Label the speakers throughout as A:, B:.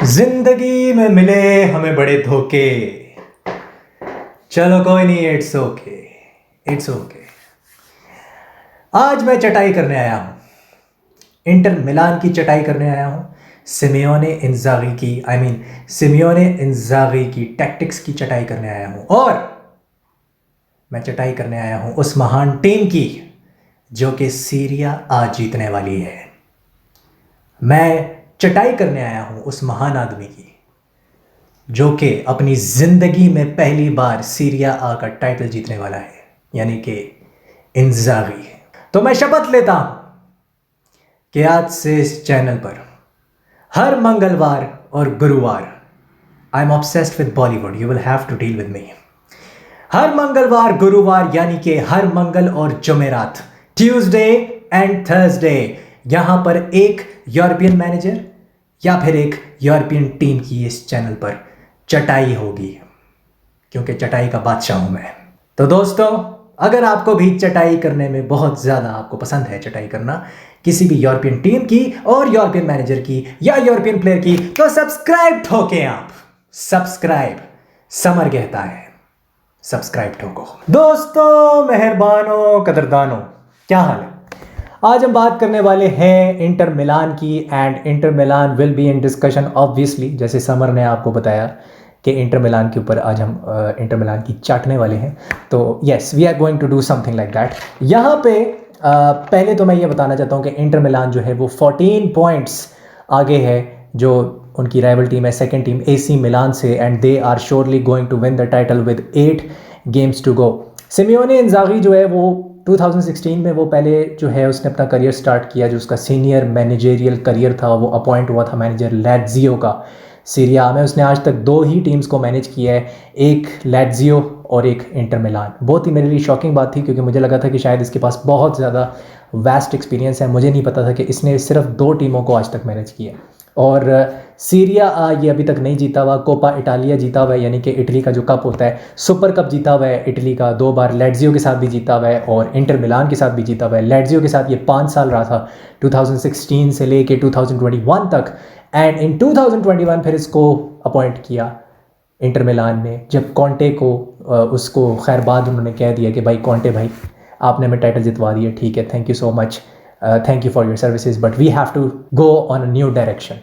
A: जिंदगी में मिले हमें बड़े धोखे। चलो कोई नहीं, इट्स ओके, इट्स ओके। आज मैं चटाई करने आया हूँ, इंटर मिलान की चटाई करने आया हूँ। सिमियोने इंजागी की टैक्टिक्स की चटाई करने आया हूँ। और मैं चटाई करने आया हूँ उस महान टीम की जो कि सीरिया आज जीतने वाली है। मैं चटाई करने आया हूँ उस महान आदमी की जो कि अपनी जिंदगी में पहली बार सीरिया आ का टाइटल जीतने वाला है, यानी कि इंजागी। तो मैं शपथ लेता हूं कि आज से इस चैनल पर हर मंगलवार और गुरुवार, I am obsessed with Bollywood, you will have to deal with me. हर मंगलवार गुरुवार यानी कि हर मंगल और जुमेरात, ट्यूसडे एंड थर्सडे, यहां पर एक यूरोपियन मैनेजर या फिर एक यूरोपियन टीम की इस चैनल पर चटाई होगी, क्योंकि चटाई का बादशाह हूं मैं। तो दोस्तों, अगर आपको भी चटाई करने में बहुत ज़्यादा आपको पसंद है चटाई करना किसी भी यूरोपियन टीम की और यूरोपियन मैनेजर की या यूरोपियन प्लेयर की, तो सब्सक्राइब ठोकें आप। सब्सक्राइब, समर कहता है सब्सक्राइब ठोको। दोस्तों, मेहरबानों, कदरदानों, क्या हाल है? आज हम बात करने वाले हैं इंटर मिलान की, and Inter Milan will be in discussion obviously, जैसे समर ने आपको बताया कि इंटर मिलान के ऊपर आज हम इंटर मिलान की चाटने वाले हैं। तो yes, we are going to do something like that. यहाँ पे पहले तो मैं ये बताना चाहता हूँ कि इंटर मिलान जो है वो 14 पॉइंट्स आगे है जो उनकी राइवल टीम है, सेकंड टीम एसी मिलान से, and they are surely going to win the title with 8 games to go. Simone Inzaghi जो है वो 2016 में वो पहले जो है उसने अपना करियर स्टार्ट किया, जो उसका सीनियर मैनेजरियल करियर था, वो अपॉइंट हुआ था मैनेजर लैट्जियो का सीरिया में। उसने आज तक 2 ही टीम्स को मैनेज किया है, एक लैट्जियो और एक इंटर मिलान। बहुत ही मेरे लिए शॉकिंग बात थी, क्योंकि मुझे लगा था कि शायद इसके पास बहुत ज़्यादा वास्ट एक्सपीरियंस है। मुझे नहीं पता था कि इसने सिर्फ 2 टीमों को आज तक मैनेज किया। और सीरिया ये अभी तक नहीं जीता हुआ। कोपा इटालिया जीता हुआ है, यानी कि इटली का जो कप होता है, सुपर कप जीता हुआ है इटली का 2 बार। लैट्जियो के साथ भी जीता हुआ है और इंटर मिलान के साथ भी जीता हुआ है। लैट्जियो के साथ ये 5 साल रहा था, 2016 से लेके 2021 तक, एंड इन 2021 फिर इसको अपॉइंट किया इंटर मिलान ने, जब कॉन्टे को उसको खैर बाद उन्होंने कह दिया कि भाई कॉन्टे भाई, आपने हमें टाइटल जितवा दिया, ठीक है, thank you so much, thank you for your services, but we have to go on a new direction.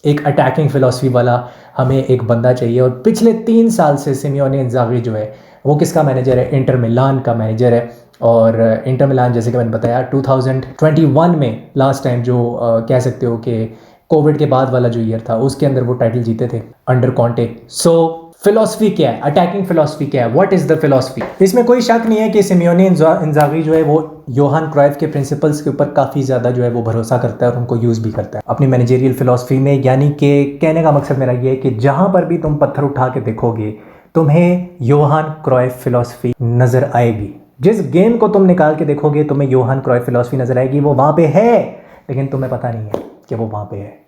A: एक अटैकिंग फिलॉसफी वाला हमें एक बंदा चाहिए। और पिछले 3 साल से सिमियोने इंजागी जो है वो किसका मैनेजर है? इंटर मिलान का मैनेजर है। और इंटर मिलान, जैसे कि मैंने बताया, 2021 में लास्ट टाइम जो कह सकते हो कि कोविड के बाद वाला जो ईयर था, उसके अंदर वो टाइटल जीते थे अंडर कॉन्टे। सो फिलॉसफी क्या है, अटैकिंग फिलॉसफी क्या है, व्हाट इज द फिलॉसफी? इसमें कोई शक नहीं है कि सिमियोने इंजागी जो है वो योहान क्राइफ के प्रिंसिपल्स के ऊपर काफ़ी ज़्यादा जो है वो भरोसा करता है और उनको यूज़ भी करता है अपनी मैनेजरियल फिलॉसफी में। यानी कि कहने का मकसद मेरा ये है कि जहाँ पर भी तुम पत्थर उठा के देखोगे, तुम्हें योहान क्राइफ फिलॉसफी नज़र आएगी। जिस गेम को तुम निकाल के देखोगे, तुम्हें योहान क्राइफ फिलॉसफी नज़र आएगी। वो वहाँ पे है, लेकिन तुम्हें पता नहीं है कि वो वहाँ पे है।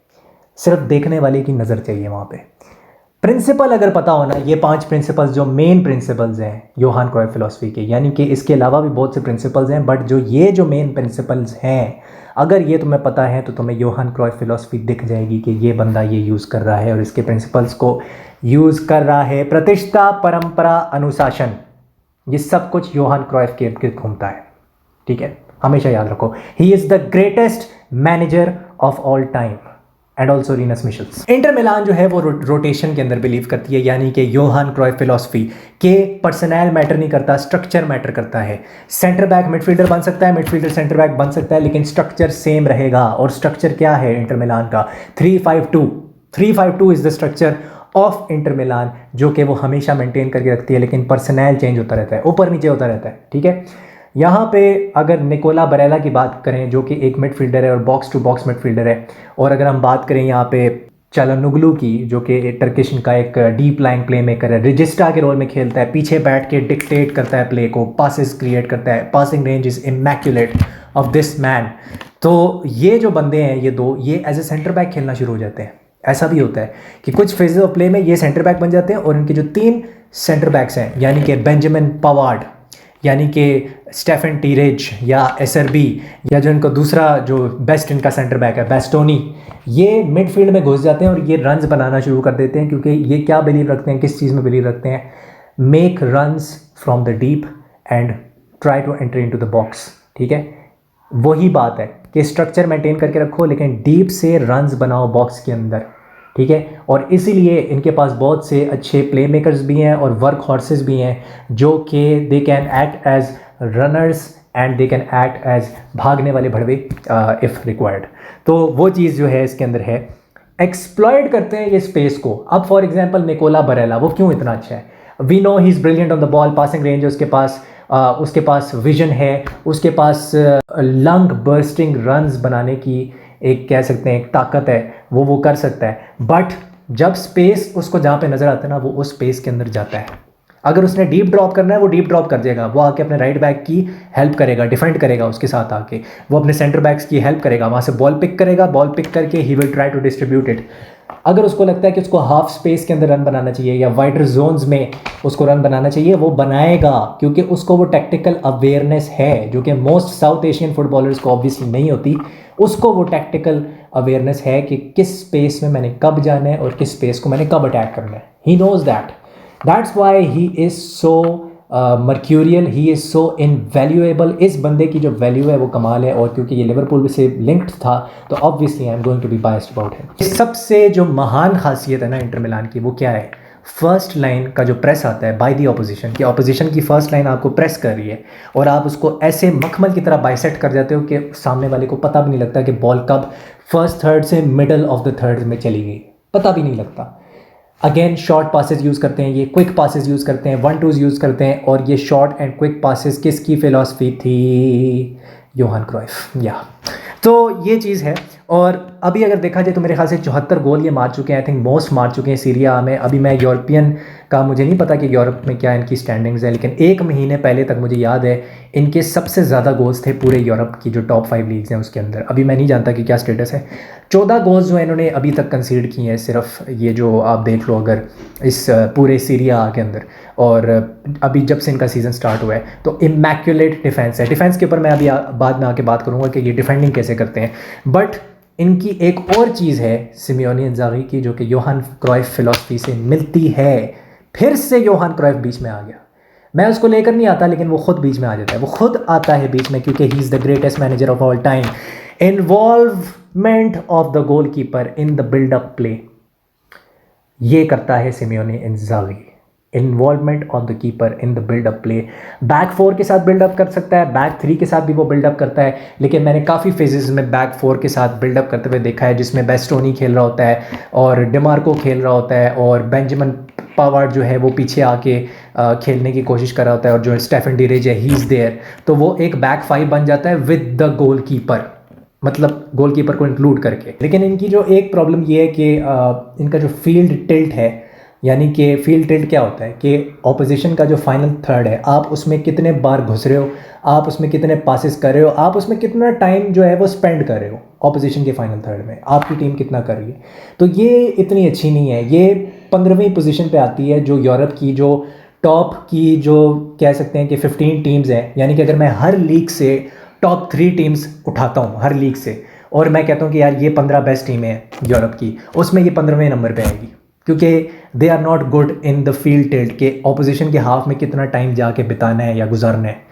A: सिर्फ देखने वाले की नज़र चाहिए वहाँ पे। प्रिंसिपल अगर पता होना, ये 5 प्रिंसिपल्स जो मेन प्रिंसिपल्स हैं योहान क्राइफ फिलॉसफी के, यानी कि इसके अलावा भी बहुत से प्रिंसिपल्स हैं, बट जो ये जो मेन प्रिंसिपल्स हैं, अगर ये तुम्हें पता है तो तुम्हें योहान क्राइफ फिलॉसफी दिख जाएगी कि ये बंदा ये यूज़ कर रहा है और इसके प्रिंसिपल्स को यूज़ कर रहा है। प्रतिष्ठा, परंपरा, अनुशासन, ये सब कुछ योहान क्राइफ के इर्द गिर्द घूमता है। ठीक है, हमेशा याद रखो, he is the greatest manager of all time and also Rinus Michels. Inter Milan जो है वो रोटेशन के अंदर बिलीव करती है, यानी कि योहान क्राइफ फिलॉसफी के पर्सनल मैटर नहीं करता, स्ट्रक्चर मैटर करता है। सेंटर बैक मिडफील्डर बन सकता है, मिडफील्डर सेंटर बैक बन सकता है, लेकिन स्ट्रक्चर सेम रहेगा। और स्ट्रक्चर क्या है इंटर मिलान का? 352 is the structure of inter Milan, जो कि वो हमेशा मेंटेन करके रखती है, लेकिन पर्सनल चेंज होता रहता है, ऊपर नीचे होता रहता है। ठीक है, यहाँ पे अगर निकोला बरेला की बात करें, जो कि एक मिडफील्डर है और बॉक्स टू बॉक्स मिडफील्डर है, और अगर हम बात करें यहाँ पे चालहानोग्लू की, जो कि टर्किश का एक डीप लाइन प्ले मेकर है, रजिस्टा के रोल में खेलता है, पीछे बैठ के डिक्टेट करता है प्ले को, पासेस क्रिएट करता है, passing range is immaculate of this man. तो ये जो बंदे हैं, ये 2, ये एज ए सेंटर बैक खेलना शुरू हो जाते हैं। ऐसा भी होता है कि कुछ फेजेस ऑफ प्ले में ये सेंटर बैक बन जाते हैं, और इनके जो 3 सेंटर बैक्स हैं, यानी कि बेंजामिन पावार्ड, यानी कि स्टेफन टीरेज या एसआरबी या जो इनको दूसरा जो बेस्ट इनका सेंटर बैक है बेस्टोनी, ये मिडफील्ड में घुस जाते हैं और ये रन्स बनाना शुरू कर देते हैं, क्योंकि ये क्या बिलीव रखते हैं, किस चीज़ में बिलीव रखते हैं, make runs from the deep and try to enter into the box. ठीक है, वही बात है कि स्ट्रक्चर मेंटेन करके रखो लेकिन डीप से रन्स बनाओ बॉक्स के अंदर। ठीक है, और इसीलिए इनके पास बहुत से अच्छे प्ले मेकर्स भी हैं और वर्क हॉर्सेस भी हैं जो कि they can act as runners and they can act as भागने वाले भड़वे इफ़ रिक्वायर्ड। तो वो चीज़ जो है इसके अंदर है, एक्सप्लॉयट करते हैं ये स्पेस को। अब फॉर एग्जांपल निकोला बरेला, वो क्यों इतना अच्छा है? We know he is brilliant on the ball, passing range है उसके पास विजन है, उसके पास लंग बर्स्टिंग रन्स बनाने की एक कह सकते हैं एक ताकत है, वो कर सकता है। बट जब स्पेस उसको जहाँ पे नज़र आता है ना, वो उस स्पेस के अंदर जाता है। अगर उसने डीप ड्रॉप करना है वो डीप ड्रॉप कर देगा, वो आके अपने राइट बैक की हेल्प करेगा, डिफेंड करेगा उसके साथ आके, वो अपने सेंटर बैक्स की हेल्प करेगा, वहाँ से बॉल पिक करेगा, बॉल पिक करके he will try to distribute it. अगर उसको लगता है कि उसको हाफ स्पेस के अंदर रन बनाना चाहिए या वाइडर जोन्स में उसको रन बनाना चाहिए, वो बनाएगा, क्योंकि उसको वो टैक्टिकल अवेयरनेस है जो कि मोस्ट साउथ एशियन फुटबॉलर्स को ऑब्वियसली नहीं होती। उसको वो टैक्टिकल अवेयरनेस है कि किस स्पेस में मैंने कब जाना है और किस स्पेस को मैंने कब अटैक करना है। He knows that, that's why he is so mercurial, he is so invaluable. इस बंदे की जो वैल्यू है वो कमाल है, और क्योंकि ये लिवरपूल से लिंक्ड था तो obviously I am going to be biased about him. सबसे जो महान खासियत है ना इंटर मिलान की, वो क्या है? फर्स्ट लाइन का जो प्रेस आता है बाय दी ऑपोजिशन, कि ऑपोजिशन की फर्स्ट लाइन आपको प्रेस कर रही है और आप उसको ऐसे मखमल की तरह बाइसेट कर जाते हो कि सामने वाले को पता भी नहीं लगता कि बॉल कब फर्स्ट थर्ड से मिडल ऑफ द थर्ड में चली गई, पता भी नहीं लगता। अगेन शॉर्ट पासेस यूज़ करते हैं, ये क्विक पासेस यूज़ करते हैं, 1-2s यूज़ करते हैं, और ये शॉर्ट एंड क्विक पासेस किसकी फिलॉसफी थी? योहान क्राइफ। या तो ये चीज़ है। और अभी अगर देखा जाए तो मेरे ख्याल से 74 गोल ये मार चुके हैं, आई थिंक मोस्ट मार चुके हैं सीरिया A में। अभी मैं यूरोपियन का मुझे नहीं पता कि यूरोप में क्या इनकी स्टैंडिंग्स है, लेकिन एक महीने पहले तक मुझे याद है इनके सबसे ज़्यादा गोल्स थे पूरे यूरोप की जो टॉप 5 लीग्स हैं उसके अंदर। अभी मैं नहीं जानता कि क्या स्टेटस है। 14 गोल्स जो इन्होंने अभी तक कंसीड किए हैं सिर्फ, ये जो आप देख लो अगर इस पूरे सीरिया A के अंदर। और अभी जब से इनका सीज़न स्टार्ट हुआ है तो इमैक्युलेट डिफेंस है। डिफेंस के ऊपर मैं अभी बाद में आके बात करूँगा कि ये डिफेंडिंग कैसे करते हैं। बट इनकी एक और चीज़ है सिमियोनी इंजागी की, जो कि योहान क्राइफ फिलॉसफी से मिलती है। फिर से योहान क्राइफ बीच में आ गया, मैं उसको लेकर नहीं आता लेकिन वो खुद बीच में आ जाता है, वो खुद आता है बीच में, क्योंकि he is the greatest manager of all time. Involvement of the goalkeeper in the buildup play, ये करता है Simone Inzaghi. Involvement of the keeper in the buildup play, back 4 के साथ बिल्डअप कर सकता है, बैक 3 के साथ भी वो बिल्डअप करता है, लेकिन मैंने काफ़ी फेजेस में बैक 4 के साथ बिल्डअप करते हुए देखा है, जिसमें बेस्टोनी खेल रहा होता है और डिमार्को खेल रहा होता है और बेंजामिन पावार्ड जो है वो पीछे आके खेलने की कोशिश कर रहा होता है, और जो स्टेफन डीरेज है ही इज़ देयर, तो वो एक बैक 5 बन जाता है विद द गोल कीपर, मतलब गोलकीपर को इंक्लूड करके। लेकिन इनकी जो एक प्रॉब्लम ये है कि इनका जो फील्ड टिल्ट है, यानी कि फील्ड टिल्ट क्या होता है कि ऑपोजिशन का जो फाइनल थर्ड है, आप उसमें कितने बार घुस रहे हो, आप उसमें कितने पासेस कर रहे हो, आप उसमें कितना टाइम जो है वो स्पेंड कर रहे हो ऑपोजिशन के फाइनल थर्ड में, आपकी टीम कितना कर रही है। तो ये इतनी अच्छी नहीं है, ये 15वीं पोजीशन पे आती है जो यूरोप की जो टॉप की जो कह सकते हैं कि 15 टीम्स हैं, यानी कि अगर मैं हर लीग से टॉप 3 टीम्स उठाता हूँ हर लीग से, और मैं कहता हूँ कि यार ये 15 बेस्ट टीमें हैं यूरोप की, उसमें ये 15वें नंबर पे आएगी, क्योंकि they are not good in the field tilt के ऑपोजिशन के हाफ में कितना टाइम जाके बिताना है या गुजारना है।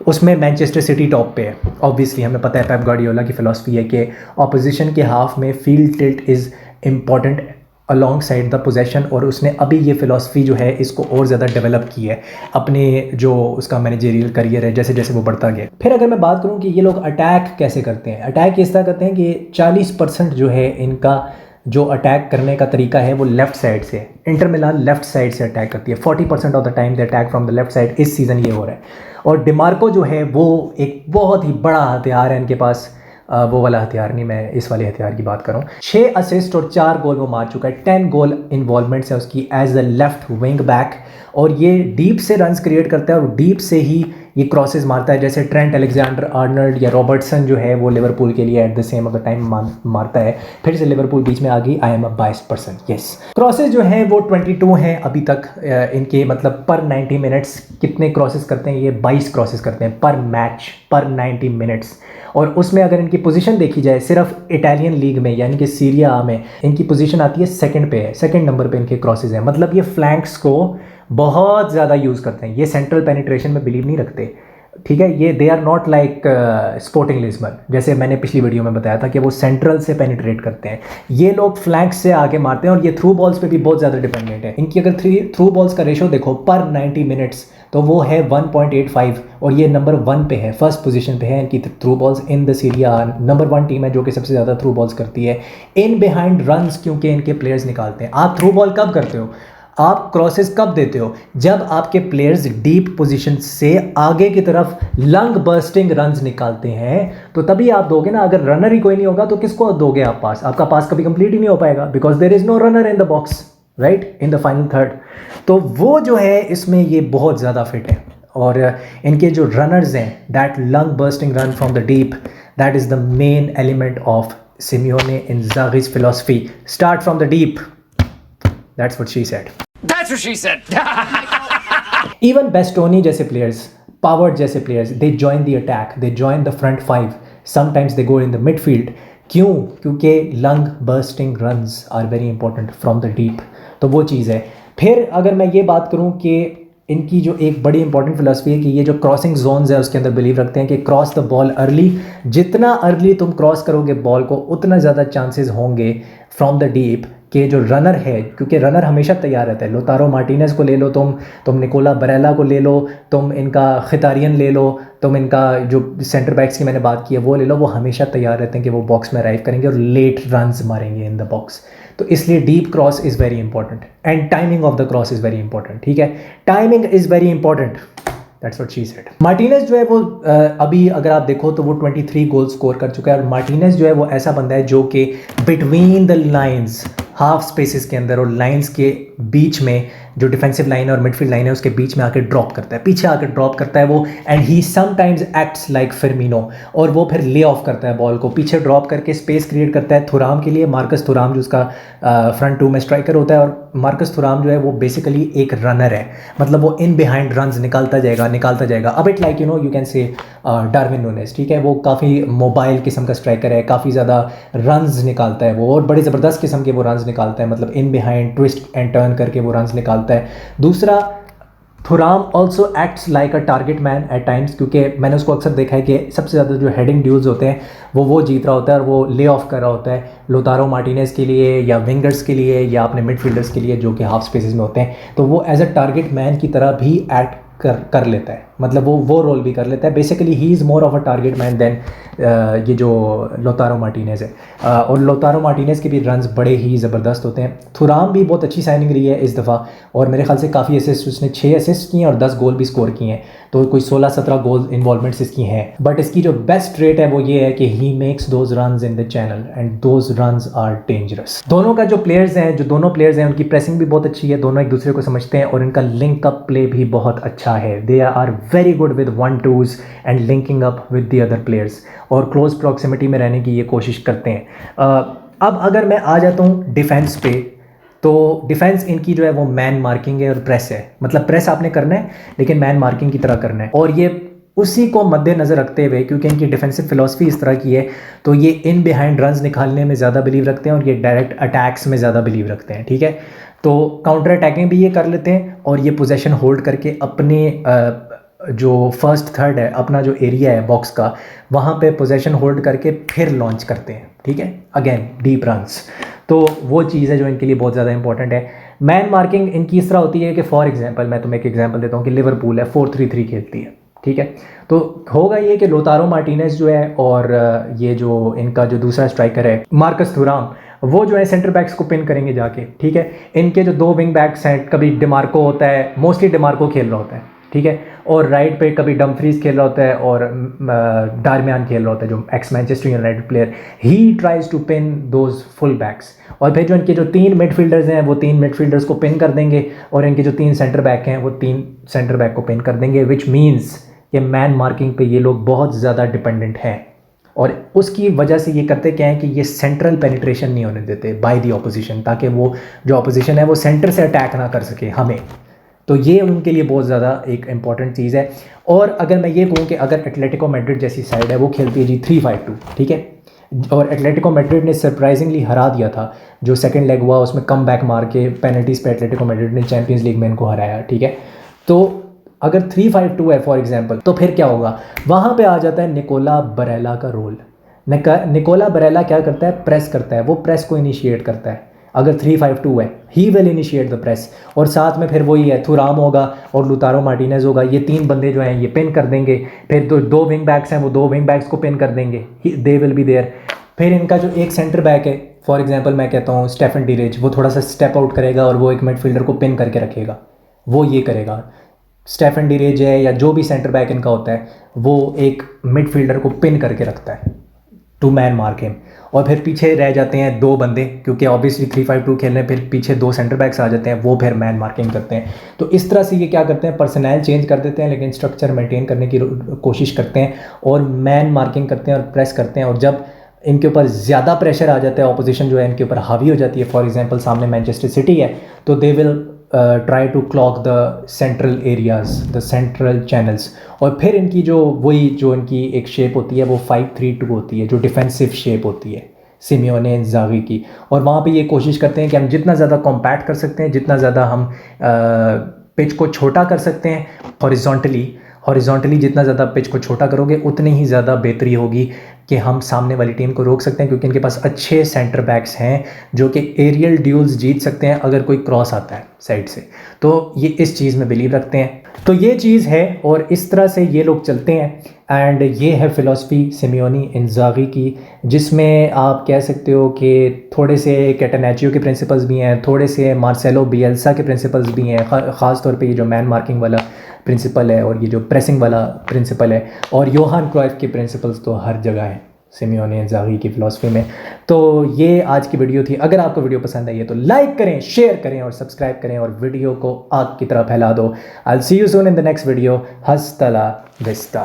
A: उसमें मैनचेस्टर सिटी टॉप पे है। ऑब्वियसली हमें पता है पेप गार्डियोला की फ़िलॉसफी है कि ऑपोजिशन के हाफ में field tilt is important along side the possession, और उसने अभी ये फ़िलॉसफी जो है इसको और ज़्यादा डेवलप की है अपने जो उसका मैनेजरियल करियर है जैसे जैसे वो बढ़ता गया। फिर अगर मैं बात करूँ कि ये लोग अटैक कैसे करते हैं, अटैक इस तरह करते हैं कि 40% जो है इनका जो अटैक करने का तरीका है वो लेफ्ट साइड से, इंटर मिलान लेफ्ट साइड से अटैक करती है। 40% of the time the attack from the left side, इस सीज़न ये हो रहा है। और डिमार्को जो है वो एक बहुत ही बड़ा हथियार है इनके पास, वो वाला हथियार नहीं, मैं इस वाले हथियार की बात कर रहा हूँ। 6 असिस्ट और 4 गोल वो मार चुका है, 10 गोल इन्वॉल्वमेंट्स है उसकी as a left wing back, और ये डीप से रन्स क्रिएट करता है और डीप से ही ये क्रॉसेस मारता है, जैसे ट्रेंट अलेक्जेंडर आर्नल्ड या रॉबर्टसन जो है वो लिवरपूल के लिए एट द सेम अगर टाइम मारता है। फिर से लिवरपूल बीच में आ गई, I am a biased person, yes. Crosses जो हैं वो 22 हैं अभी तक इनके, मतलब पर 90 मिनट्स कितने क्रॉसेस करते हैं, ये 22 क्रॉसेस करते हैं पर मैच, पर 90 मिनट्स। और उसमें अगर इनकी पोजीशन देखी जाए सिर्फ इटालियन लीग में यानी कि सीरिया आ में इनकी पोजीशन आती है सेकंड पे है, सेकंड नंबर पे इनके क्रॉसेस हैं। मतलब ये फ्लैंक्स को बहुत ज़्यादा यूज़ करते हैं, ये सेंट्रल पेनिट्रेशन में बिलीव नहीं रखते, ठीक है। ये they are not like Sporting Lisbon, जैसे मैंने पिछली वीडियो में बताया था कि वो सेंट्रल से पेनिट्रेट करते हैं। ये लोग फ्लैंक्स से आगे मारते हैं और ये थ्रू बॉल्स पे भी बहुत ज़्यादा डिपेंडेंट है। इनकी अगर थ्रू बॉल्स का रेशो देखो पर 90 मिनट्स तो वो है 1.85 और ये नंबर 1 पे है, फर्स्ट पोजीशन पे है इनकी through balls in the Syria. Number 1 team है जो कि सबसे ज़्यादा थ्रू बॉल्स करती है। इन बिहाइंड रन्स क्योंकि इनके प्लेयर्स निकालते हैं। आप थ्रू बॉल कब करते हो, आप क्रॉसेस कब देते हो, जब आपके प्लेयर्स डीप पोजीशन से आगे की तरफ लंग बर्स्टिंग रन्स निकालते हैं तो तभी आप दोगे ना। अगर रनर ही कोई नहीं होगा तो किसको दोगे आप पास, आपका पास कभी कंप्लीट ही नहीं हो पाएगा, because there is no runner in the box, right, in the final third. तो वो जो है इसमें ये बहुत ज़्यादा फिट है। और इनके जो रनर्स हैं, that lung bursting run from the deep, that is the main element of Simeone Inzaghi's philosophy. Start from the deep. That's what she said.
B: That's what she said.
A: Even Bastoni जैसे players, Pavard जैसे players, they join the attack, they join the front five. Sometimes they go in the midfield. क्यों? क्योंकि lung bursting runs are very important from the deep. तो वो चीज़ है। फिर अगर मैं ये बात करूँ कि इनकी जो एक बड़ी इंपॉर्टेंट फिलॉसफी है कि ये जो क्रॉसिंग जोन्स है उसके अंदर बिलीव रखते हैं कि क्रॉस द बॉल अर्ली, जितना अर्ली तुम क्रॉस करोगे बॉल को उतना ज़्यादा चांसेस होंगे फ्रॉम द डीप कि जो रनर है, क्योंकि रनर हमेशा तैयार रहता है। लोतारो मार्टिनेज को ले लो तुम निकोला बरेला को ले लो, तुम इनका खितारियन ले लो, तुम इनका जो सेंटर बैक्स की मैंने बात की है वो ले लो, वो हमेशा तैयार रहते हैं कि वो बॉक्स में अराइव करेंगे और लेट रन्स मारेंगे इन द बॉक्स। तो इसलिए deep cross is very important and timing of the cross is very important, ठीक है। Timing is very important, that's what she said. Martinez जो है वो अभी अगर आप देखो तो वो 23 गोल स्कोर कर चुका है। और मार्टिनेज जो है वो ऐसा बंदा है जो कि between the lines, half spaces के अंदर और लाइंस के बीच में, जो डिफेंसिव लाइन है और मिडफील्ड लाइन है उसके बीच में आके ड्रॉप करता है, पीछे आके ड्रॉप करता है वो। And he sometimes acts like Firmino, और वो फिर ले ऑफ करता है बॉल को, पीछे ड्रॉप करके स्पेस क्रिएट करता है थुराम के लिए। मार्कस थुराम जो उसका फ्रंट टू में स्ट्राइकर होता है, और मार्कस थुराम जो है वो बेसिकली एक रनर है, मतलब वो इन बिहाइंड रन्स निकालता जाएगा। अब it like you can say Darwin Nunez, ठीक है, वो काफ़ी मोबाइल किस्म का स्ट्राइकर है, काफ़ी ज़्यादा रन्स निकालता है वो, और बड़े ज़बरदस्त किस्म के वो रन्स निकालता है, मतलब in behind twist and turn करके वो रन्स निकालता है। दूसरा, Thuram also acts like a target man at times, क्योंकि मैंने उसको अक्सर देखा है कि सबसे ज़्यादा जो हेडिंग ड्यूल्स होते हैं वो जीत रहा होता है और वो ले ऑफ कर रहा होता है लोतारो मार्टिनेज के लिए या विंगर्स के लिए या अपने मिडफील्डर्स के लिए जो कि हाफ स्पेसेस में होते हैं। तो वो एज अ टारगेट मैन की तरह भी एक्ट कर लेता है, मतलब वो रोल भी कर लेता है। Basically he is more of a target man than ये जो लोतारो मार्टिनेज है। और लोतारो मार्टिनेज के भी रन्स बड़े ही ज़बरदस्त होते हैं। थुराम भी बहुत अच्छी साइनिंग रही है इस दफ़ा, और मेरे ख्याल से काफ़ी असिस्ट, उसने 6 असिस्ट किए हैं और 10 गोल भी स्कोर किए हैं, तो कोई 16-17 गोल इन्वॉल्वमेंट्स इसकी हैं। बट इसकी जो बेस्ट रेट है वो ये है कि he makes those runs in the channel and those runs are dangerous. दोनों का जो प्लेयर्स हैं, जो दोनों प्लेयर्स हैं, उनकी प्रेसिंग भी बहुत अच्छी है, दोनों एक दूसरे को समझते हैं और इनका लिंक अप प्ले भी बहुत अच्छा है। They are very good with 1-2s and linking up with the other players, और क्लोज प्रॉक्सिमिटी में रहने की ये कोशिश करते हैं। अब अगर मैं आ जाता हूँ डिफेंस पे, तो डिफेंस इनकी जो है वो मैन मार्किंग है और प्रेस है, मतलब प्रेस आपने करना है लेकिन मैन मार्किंग की तरह करना है। और ये उसी को मद्देनज़र रखते हुए, क्योंकि इनकी डिफेंसिव फिलॉसफी इस तरह की है, तो ये इन बिहाइंड रन्स निकालने में ज़्यादा बिलीव रखते हैं और ये डायरेक्ट अटैक्स में ज़्यादा बिलीव रखते हैं, ठीक है। तो काउंटर अटैकिंग भी ये कर लेते हैं और ये पोजेशन होल्ड करके अपने जो फर्स्ट थर्ड है, अपना जो एरिया है बॉक्स का, वहाँ पे पोजेशन होल्ड करके फिर लॉन्च करते हैं, ठीक है, अगेन डीप रन्स। तो वो चीज़ है जो इनके लिए बहुत ज़्यादा इंपॉर्टेंट है। मैन मार्किंग इनकी इस तरह होती है कि फॉर एग्जांपल मैं तुम्हें एक एग्जांपल देता हूँ कि लिवरपूल है 4-3-3 खेलती है, ठीक है। तो होगा ये कि लोतारो मार्टिनेज जो है और ये जो इनका जो दूसरा स्ट्राइकर है मार्कस थुराम, वो जो है सेंटर बैक्स को पिन करेंगे जाके, ठीक है। इनके जो 2 विंग बैक्स हैं, कभी डिमार्को होता है, मोस्टली डिमार्को खेल रहा होता है, ठीक है, और राइट पे कभी डमफ्रीज खेल रहा होता है और डार्मियान खेल रहा होता है जो ex Manchester United player. He tries to pin those full backs, और फिर जो इनके जो 3 मिडफील्डर्स हैं वो 3 मिडफील्डर्स को पिन कर देंगे, और इनके जो 3 सेंटर बैक हैं वो 3 सेंटर बैक को पिन कर देंगे, विच मीन्स कि मैन मार्किंग पे ये लोग बहुत ज़्यादा डिपेंडेंट हैं, और उसकी वजह से ये करते क्या है कि ये सेंट्रल पेनिट्रेशन नहीं होने देते बाय द ऑपोजिशन, ताकि वो जो ऑपोजिशन है वो सेंटर से अटैक ना कर सके हमें। तो ये उनके लिए बहुत ज़्यादा एक इम्पॉर्टेंट चीज़ है। और अगर मैं ये कहूँ कि अगर एटलेटिको मैड्रिड जैसी साइड है वो खेलती है जी 3-5-2, ठीक है, और एटलेटिको मैड्रिड ने सरप्राइजिंगली हरा दिया था, जो सेकंड लेग हुआ उसमें कम बैक मार के पेनल्टीज़ पे एटलेटिको मैड्रिड ने चैंपियंस लीग में इनको हराया, ठीक है। तो अगर 3-5-2 है फॉर एग्जांपल, तो फिर क्या होगा, वहाँ पे आ जाता है निकोला बरेला का रोल। निकोला बरेला क्या करता है, प्रेस करता है, वो प्रेस को इनिशिएट करता है। अगर 3-5-2 है, he will initiate the press, और साथ में फिर वही है, थुराम होगा और लुतारो मार्टिनेज होगा, ये तीन बंदे जो हैं ये पिन कर देंगे। फिर दो विंग बैक्स हैं, वो दो विंग बैक्स को पिन कर देंगे, दे विल बी देयर। फिर इनका जो एक सेंटर बैक है, फॉर एग्जांपल मैं कहता हूँ स्टेफन डिरेज, वो थोड़ा सा स्टेप आउट करेगा और वो एक मिडफील्डर को पिन करके रखेगा, वो ये करेगा। स्टेफन डिरेज है या जो भी सेंटर बैक इनका होता है, वो एक मिडफील्डर को पिन करके रखता है टू मैन मार्क हिम। और फिर पीछे रह जाते हैं दो बंदे, क्योंकि ऑब्वियसली 3-5-2 खेलने, फिर पीछे दो सेंटर बैक्स आ जाते हैं, वो फिर मैन मार्किंग करते हैं। तो इस तरह से ये क्या करते हैं, पर्सनल चेंज कर देते हैं लेकिन स्ट्रक्चर मेंटेन करने की कोशिश करते हैं और मैन मार्किंग करते हैं और प्रेस करते हैं। और जब इनके ऊपर ज़्यादा प्रेशर आ जाता है, ऑपोजिशन जो है इनके ऊपर हावी हो जाती है, फॉर एग्जांपल सामने मैनचेस्टर सिटी है, तो they will try to clog the central areas, the central channels. और फिर इनकी जो इनकी एक शेप होती है वो 5-3-2 होती है, जो डिफेंसिव शेप होती है सिमियोने इंज़ागी की। और वहाँ पे ये कोशिश करते हैं कि हम जितना ज़्यादा कॉम्पैक्ट कर सकते हैं, जितना ज़्यादा हम पिच को छोटा कर सकते हैं हॉरिजॉन्टली जितना ज़्यादा पिच को छोटा करोगे उतनी ही ज़्यादा बेहतरी होगी कि हम सामने वाली टीम को रोक सकते हैं, क्योंकि इनके पास अच्छे सेंटर बैक्स हैं जो कि एरियल ड्यूल्स जीत सकते हैं अगर कोई क्रॉस आता है साइड से। तो ये इस चीज़ में बिलीव रखते हैं, तो ये चीज़ है और इस तरह से ये लोग चलते हैं। एंड ये है फ़िलॉसफी सिमियोनी इंज़ागी की, जिसमें आप कह सकते हो कि थोड़े से कैटेनाचियो के प्रिंसिपल्स भी हैं, थोड़े से मार्सेलो बिएल्सा के प्रिंसिपल्स भी हैं, ख़ास तौर पे ये जो मैन मार्किंग वाला प्रिंसिपल है और ये जो प्रेसिंग वाला प्रिंसिपल है, और योहान क्राइफ के प्रिंसिपल्स तो हर जगह हैं सिमियोने इंज़ागी की फ़िलॉसफी में। तो ये आज की वीडियो थी। अगर आपको वीडियो पसंद आई है तो लाइक करें, शेयर करें और सब्सक्राइब करें और वीडियो को आग की तरह फैला दो। I will see you soon in the next video. हस्ता ला विस्ता।